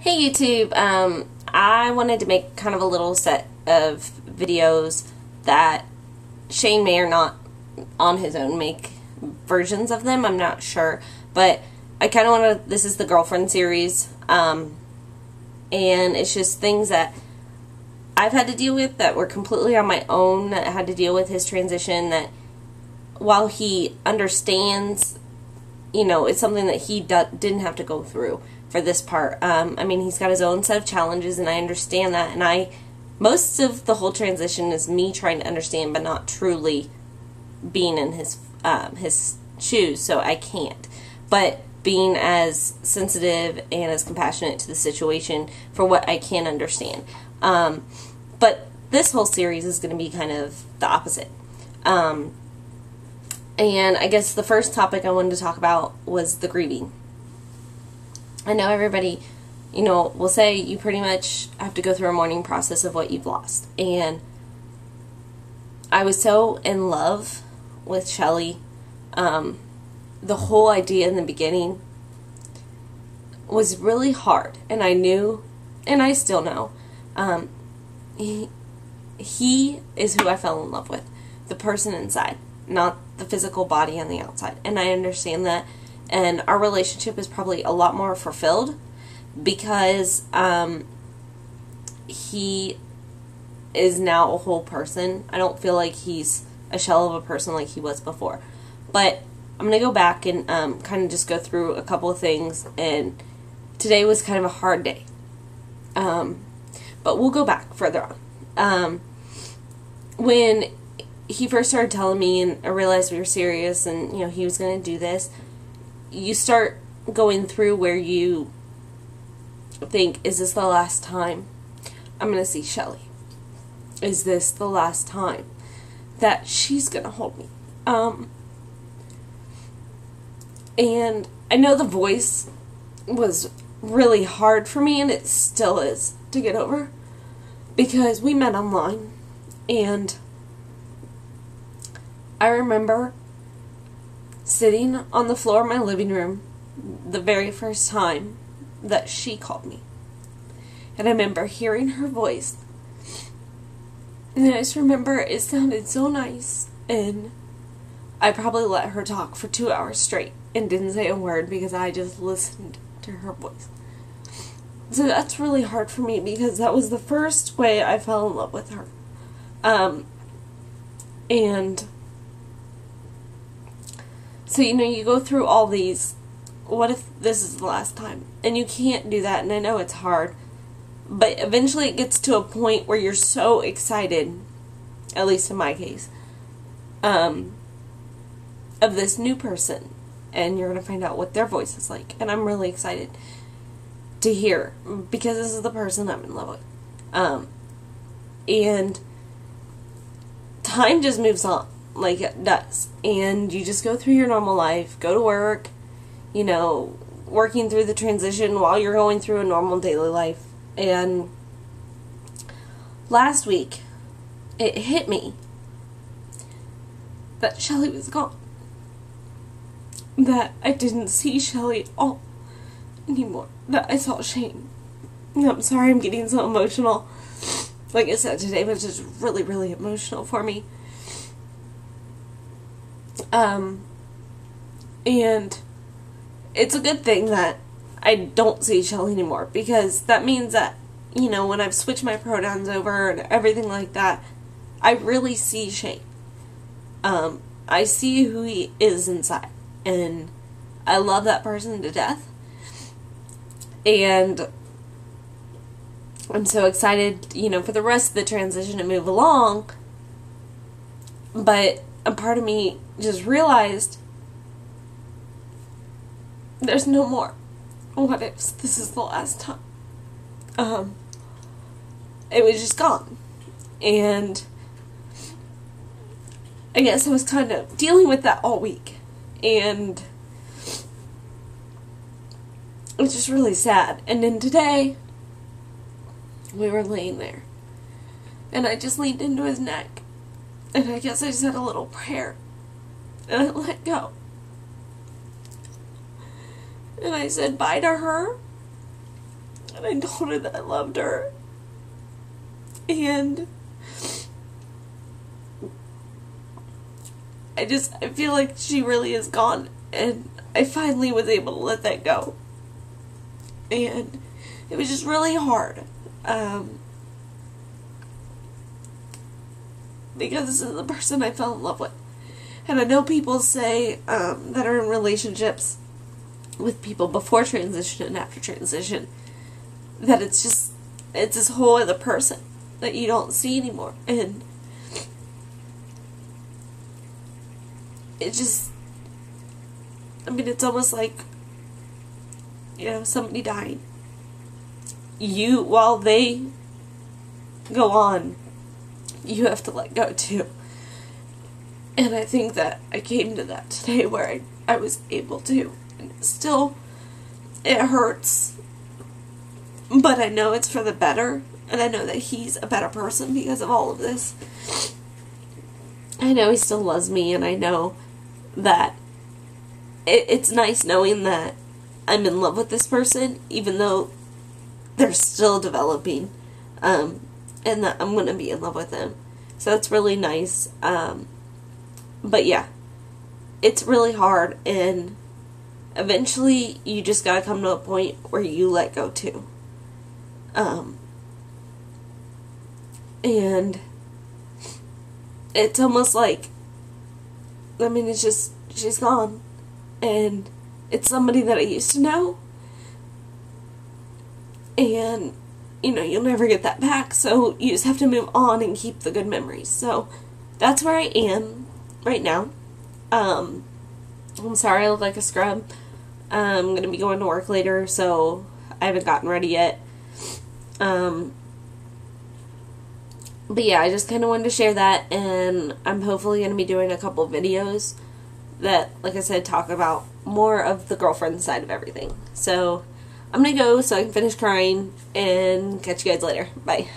Hey YouTube, I wanted to make kind of a little set of videos that Shane may or not on his own make versions of them, I'm not sure, but I kind of want to, this is the girlfriend series, and it's just things that I've had to deal with that were completely on my own, that I had to deal with his transition, that while he understands, you know, it's something that he didn't have to go through for this part. I mean, he's got his own set of challenges, and I understand that, and most of the whole transition is me trying to understand, but not truly being in his shoes, so I can't. But being as sensitive and as compassionate to the situation for what I can understand. But this whole series is going to be kind of the opposite. And I guess the first topic I wanted to talk about was the grieving. I know everybody, you know, will say you pretty much have to go through a mourning process of what you've lost. And I was so in love with Shelly. The whole idea in the beginning was really hard. And I knew, and I still know, he is who I fell in love with. The person inside, not the physical body on the outside. And I understand that. And our relationship is probably a lot more fulfilled because he is now a whole person. I don't feel like he's a shell of a person like he was before. But I'm going to go back and kind of just go through a couple of things. And today was kind of a hard day. But we'll go back further on. When he first started telling me and I realized we were serious and, you know, he was going to do this, you start going through where you think, is this the last time I'm going to see Shelly? Is this the last time that she's going to hold me? And I know the voice was really hard for me, and it still is to get over, because we met online, and I remember sitting on the floor of my living room the very first time that she called me. And I remember hearing her voice. And I just remember it sounded so nice. And I probably let her talk for 2 hours straight and didn't say a word because I just listened to her voice. So that's really hard for me because that was the first way I fell in love with her. And so, you know, you go through all these, what if this is the last time? And you can't do that, and I know it's hard. But eventually it gets to a point where you're so excited, at least in my case, of this new person. And you're going to find out what their voice is like. And I'm really excited to hear, because this is the person I'm in love with. And time just moves on. Like it does. And you just go through your normal life, go to work, you know, working through the transition while you're going through a normal daily life. And last week, it hit me that Shelly was gone. That I didn't see Shelly at all anymore. That I saw Shane. And I'm sorry I'm getting so emotional. Like I said, today was just really, really emotional for me. And it's a good thing that I don't see Shelly anymore, because that means that, you know, when I've switched my pronouns over and everything like that, I really see Shane. I see who he is inside, and I love that person to death, and I'm so excited, you know, for the rest of the transition to move along, but a part of me just realized there's no more what ifs. This is the last time. It was just gone. And I guess I was kind of dealing with that all week. And it was just really sad. And then today, we were laying there. And I just leaned into his neck. And I guess I said a little prayer. And I let go. And I said bye to her. and I told her that I loved her. And I feel like she really is gone, and I finally was able to let that go. And it was just really hard, because this is the person I fell in love with. And I know people say, that are in relationships with people before transition and after transition, that it's this whole other person that you don't see anymore. And it's almost like, somebody dying. While they go on, you have to let go too. And I think that I came to that today where I was able to. And still, it hurts, but I know it's for the better, and I know that he's a better person because of all of this. I know he still loves me, and I know that it's nice knowing that I'm in love with this person, even though they're still developing, and that I'm going to be in love with them. So that's really nice. But yeah, it's really hard, and eventually you just gotta come to a point where you let go too. And it's almost like, it's just, she's gone, and it's somebody that I used to know, and you'll never get that back, so you just have to move on and keep the good memories. So that's where I am right now. I'm sorry I look like a scrub. I'm going to be going to work later, so I haven't gotten ready yet. But yeah, I just kind of wanted to share that, and I'm hopefully going to be doing a couple videos that, like I said, talk about more of the girlfriend side of everything. So I'm going to go so I can finish crying, and catch you guys later. Bye.